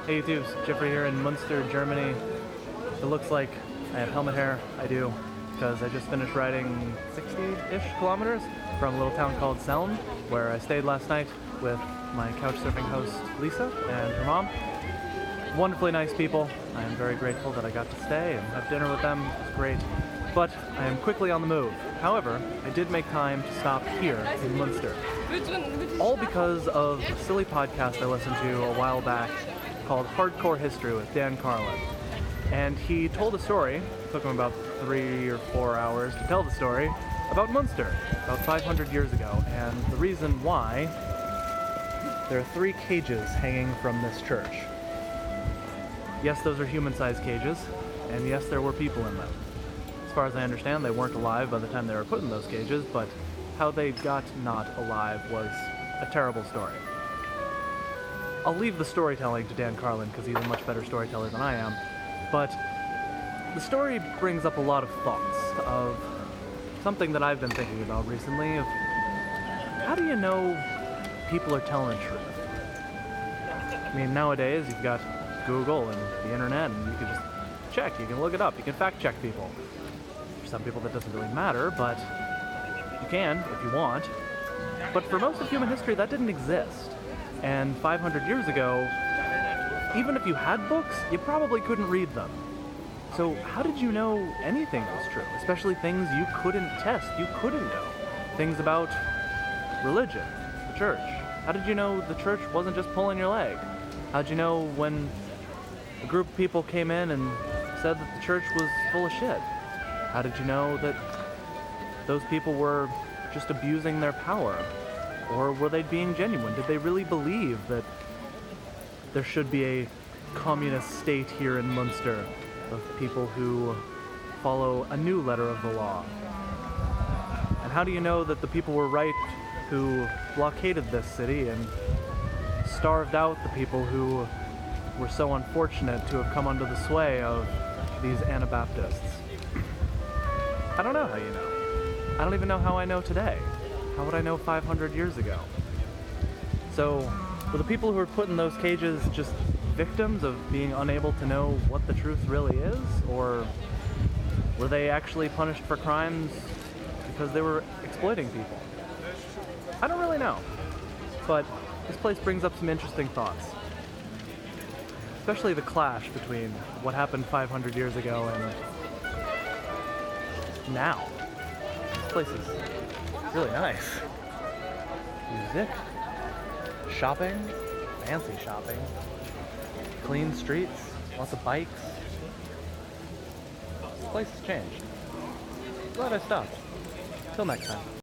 Hey YouTube, Geoffrey here in Münster, Germany. It looks like I have helmet hair. I do, because I just finished riding 60-ish kilometers from a little town called Selm, where I stayed last night with my couch surfing host Lisa and her mom. Wonderfully nice people. I am very grateful that I got to stay and have dinner with them. It was great. But I am quickly on the move. However, I did make time to stop here in Münster. All because of a silly podcast I listened to a while back called Hardcore History with Dan Carlin. And he told a story, it took him about 3 or 4 hours to tell the story, about Münster, about 500 years ago. And the reason why, there are 3 cages hanging from this church. Yes, those are human-sized cages, and yes, there were people in them. As far as I understand, they weren't alive by the time they were put in those cages, but how they got not alive was a terrible story. I'll leave the storytelling to Dan Carlin because he's a much better storyteller than I am, but the story brings up a lot of thoughts of something that I've been thinking about recently, of how do you know people are telling the truth? I mean, nowadays you've got Google and the internet, and you can just check, you can look it up, you can fact check people. For some people that doesn't really matter, but you can if you want. But for most of human history, that didn't exist. And 500 years ago, even if you had books, you probably couldn't read them. So how did you know anything was true? Especially things you couldn't test, you couldn't know. Things about religion, the church. How did you know the church wasn't just pulling your leg? How'd you know when a group of people came in and said that the church was full of shit? How did you know that those people were just abusing their power? Or were they being genuine? Did they really believe that there should be a communist state here in Münster of people who follow a new letter of the law? And how do you know that the people were right who blockaded this city and starved out the people who were so unfortunate to have come under the sway of these Anabaptists? I don't know how you know. I don't even know how I know today. How would I know 500 years ago? So, were the people who were put in those cages just victims of being unable to know what the truth really is? Or were they actually punished for crimes because they were exploiting people? I don't really know. But this place brings up some interesting thoughts. Especially the clash between what happened 500 years ago and now. This place is really nice. Music, shopping, fancy shopping, clean streets, lots of bikes. This place has changed. Glad I stopped. Till next time.